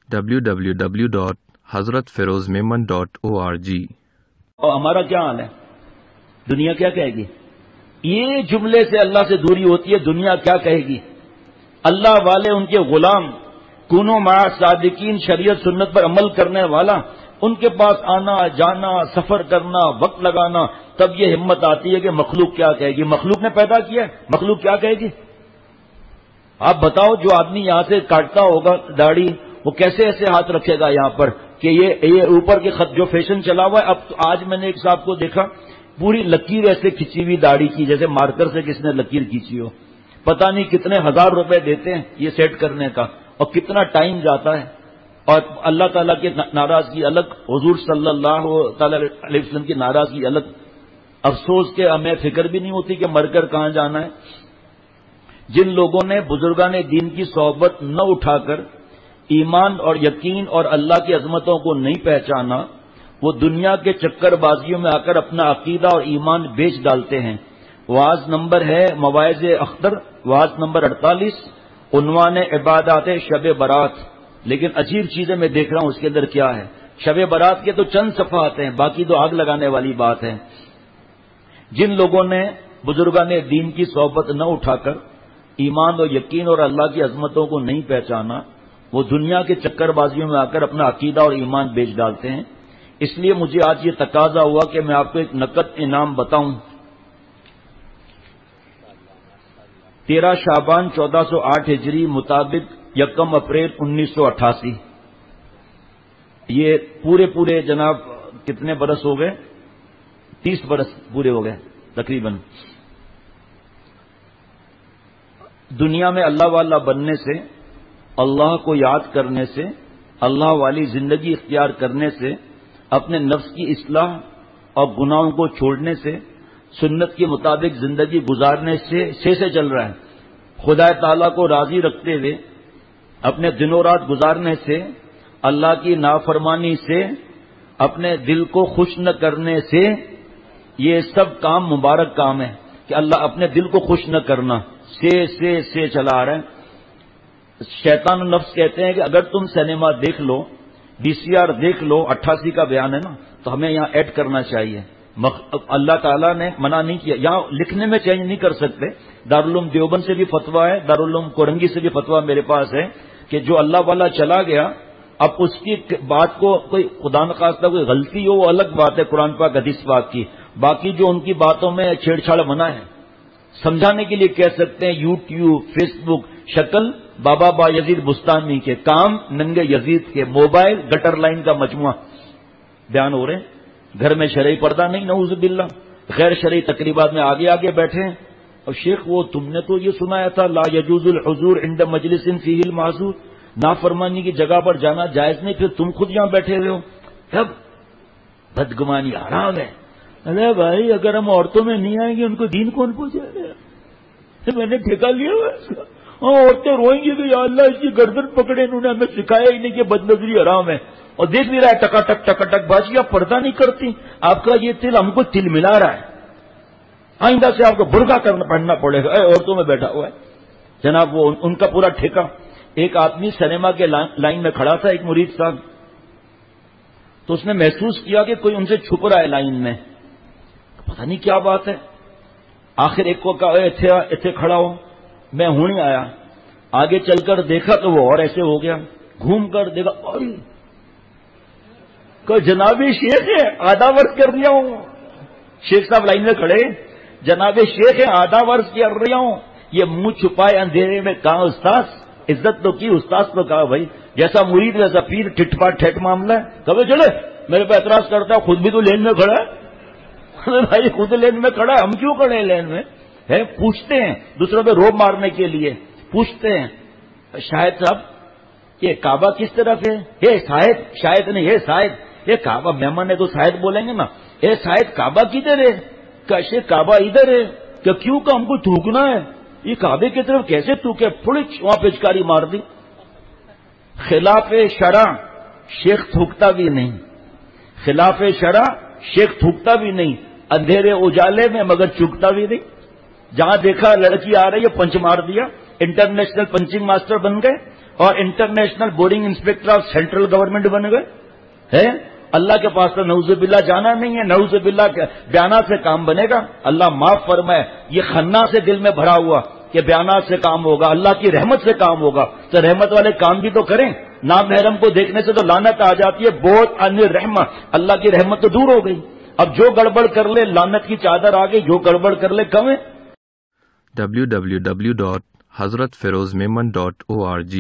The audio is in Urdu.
www.hazratfirozmemon.org۔ اور ہمارا کیا حال ہے؟ دنیا کیا کہے گی؟ یہ جملے سے اللہ سے دوری ہوتی ہے، دنیا کیا کہے گی؟ اللہ والے، ان کے غلام، کونو مع صادقین، شریعت سنت پر عمل کرنے والا، ان کے پاس آنا جانا، سفر کرنا، وقت لگانا، تب یہ ہمت آتی ہے کہ مخلوق کیا کہے گی۔ مخلوق نے پیدا کیا ہے، مخلوق کیا کہے گی؟ آپ بتاؤ، جو آدمی یہاں سے کاٹتا ہوگا داڑھی، وہ کیسے ایسے ہاتھ رکھے گا یہاں پر کہ یہ اوپر کے خط جو فیشن چلا ہوا ہے؟ اب تو آج میں نے ایک صاحب کو دیکھا، پوری لکیر ایسے کھینچی ہوئی داڑھی کی، جیسے مارکر سے کس نے لکیر کھینچی ہو۔ پتہ نہیں کتنے ہزار روپے دیتے ہیں یہ سیٹ کرنے کا، اور کتنا ٹائم جاتا ہے، اور اللہ تعالیٰ کی ناراضگی الگ، حضور صلی اللہ تعالی علیہ وسلم کی ناراضگی الگ۔ افسوس کہ ہمیں فکر بھی نہیں ہوتی کہ مر کر کہاں جانا ہے۔ جن لوگوں نے بزرگان دین کی صحبت نہ اٹھا کر ایمان اور یقین اور اللہ کی عظمتوں کو نہیں پہچانا، وہ دنیا کے چکر بازیوں میں آ کر اپنا عقیدہ اور ایمان بیچ ڈالتے ہیں۔ واعظ نمبر ہے مواعظ اختر، واعظ نمبر 48، عنوان عبادات شب برات۔ لیکن عجیب چیزیں میں دیکھ رہا ہوں اس کے اندر کیا ہے۔ شب برات کے تو چند صفحات ہیں، باقی تو آگ لگانے والی بات ہے۔ جن لوگوں نے بزرگان دین کی صحبت نہ اٹھا کر ایمان اور یقین اور اللہ کی عظمتوں کو نہیں پہچانا، وہ دنیا کے چکر بازیوں میں آ کر اپنا عقیدہ اور ایمان بیچ ڈالتے ہیں۔ اس لیے مجھے آج یہ تقاضا ہوا کہ میں آپ کو ایک نقد انعام بتاؤں۔ 13 شعبان 1408 ہجری مطابق 1 اپریل 1988، یہ پورے جناب کتنے برس ہو گئے؟ 30 برس پورے ہو گئے تقریباً۔ دنیا میں اللہ والا بننے سے، اللہ کو یاد کرنے سے، اللہ والی زندگی اختیار کرنے سے، اپنے نفس کی اصلاح اور گناہوں کو چھوڑنے سے، سنت کے مطابق زندگی گزارنے سے چل رہا ہے۔ خدا تعالیٰ کو راضی رکھتے ہوئے اپنے دن و رات گزارنے سے، اللہ کی نافرمانی سے، اپنے دل کو خوش نہ کرنے سے، یہ سب کام مبارک کام ہے کہ اللہ اپنے دل کو خوش نہ کرنا سے چلا آ رہا ہے۔ شیطان و نفس کہتے ہیں کہ اگر تم سینما دیکھ لو، VCR دیکھ لو، 88 کا بیان ہے نا، تو ہمیں یہاں ایڈ کرنا چاہیے۔ اللہ تعالیٰ نے منع نہیں کیا، یہاں لکھنے میں چینج نہیں کر سکتے۔ دارالعلوم دیوبند سے بھی فتویٰ ہے، دارالعلوم کورنگی سے بھی فتویٰ میرے پاس ہے کہ جو اللہ والا چلا گیا، اب اس کی بات کو کوئی خدا نخواستہ کوئی غلطی ہو وہ الگ بات ہے، قرآن پاک حدیث پاک کی، باقی جو ان کی باتوں میں چھیڑ چھاڑ منع ہے۔ سمجھانے کے لیے کہہ سکتے ہیں یوٹیوب، فیس بک، شکل بابا با یزید بستانی کے، کام ننگے یزید کے، موبائل گٹر لائن کا مجموعہ بیان ہو رہے ہیں۔ گھر میں شرعی پردہ نہیں، نعوذ باللہ، غیر شرعی تقریبات میں آگے بیٹھے ہیں۔ اور شیخ وہ تم نے تو یہ سنایا تھا لا یجوز الحضور عند مجلس فیہ المعذور، نافرمانی کی جگہ پر جانا جائز نہیں، پھر تم خود یہاں بیٹھے ہوئے ہو۔ تب بدگمانی حرام ہے۔ ارے بھائی اگر ہم عورتوں میں نہیں آئیں گے ان کو دین کون پوچھے گا؟ میں نے ٹھیکہ لیا ہوا اس کا۔ عورتیں روئیں گی کہ یا اللہ اس کی گردن پکڑے، انہوں نے ہمیں سکھایا ہی نہیں کہ بد نظری حرام ہے، اور دیکھ بھی رہا ہے ٹکا ٹک باجی آپ پردہ نہیں کرتی، آپ کا یہ تل ہم کو تل ملا رہا ہے، آئندہ سے آپ کو برقع پہننا پڑے گا۔ عورتوں میں بیٹھا ہوا ہے جناب، وہ ان کا پورا ٹھیکہ۔ ایک آدمی سنیما کے لائن میں کھڑا تھا، ایک مرید صاحب، تو اس نے محسوس کیا کہ کوئی ان سے چھپ رہا ہے لائن میں، پتہ نہیں کیا بات ہے۔ آخر ایک کو کہا ایتھے کھڑا ہو، میں ہوں نہیں آیا، آگے چل کر دیکھا تو وہ اور ایسے ہو گیا، گھوم کر دیکھا کوئی جناب شیخ ہے، آدھا ورز کر دیا ہوں۔ شیخ صاحب لائن میں کھڑے، جناب شیخ ہے آدھا ورز کر رہا ہوں، یہ منہ چھپائے اندھیرے میں کہاں استاذ، عزت تو کی، استاذ تو کہا بھائی، جیسا مرید ویسا پیر، ٹھٹ پاٹ ٹھٹ معاملہ ہے۔ کبھی چلے میرے پہ اعتراض کرتا ہے، خود بھی تو لین میں کھڑا ہے۔ بھائی خود لین میں کھڑا ہے، ہم کیوں کھڑے ہیں لین میں؟ ہے پوچھتے ہیں دوسروں پہ روب مارنے کے لیے، پوچھتے ہیں شاہد صاحب یہ کعبہ کس طرف ہے؟ یہ شاہد نہیں، یہ شاہد، یہ کعبہ، مہمان ہے تو شاہد بولیں گے نا، یہ شاہد کعبہ کدھر ہے؟ کیسے کعبہ ادھر ہے کہ کیوں کہ ہم کو تھوکنا ہے، یہ کعبے کی طرف کیسے تھوکے؟ تھوڑی وہاں پچکاری مار دی۔ خلاف شرع شیخ تھوکتا بھی نہیں، خلاف شرع شیخ تھوکتا بھی نہیں، اندھیرے اجالے میں مگر چوکتا بھی نہیں۔ جہاں دیکھا لڑکی آ رہی ہے پنچ مار دیا، انٹرنیشنل پنچنگ ماسٹر بن گئے، اور international boarding inspector of central government بن گئے ہیں. اللہ کے پاس تو نعوذ باللہ جانا نہیں ہے. نعوذ باللہ بیانات سے کام بنے گا؟ اللہ معاف فرمائے، یہ خنا سے دل میں بھرا ہوا کہ بیانات سے کام ہوگا، اللہ کی رحمت سے کام ہوگا. تو رحمت والے کام بھی تو کریں. نامحرم کو دیکھنے سے تو لعنت آ جاتی ہے. بہت ان رحمت، اللہ کی رحمت تو دور ہو گئی. اب جو گڑبڑ کر لے لعنت کی چادر آ گئی، جو گڑبڑ کر لے کم ہے. www.hazratfirozmemon.org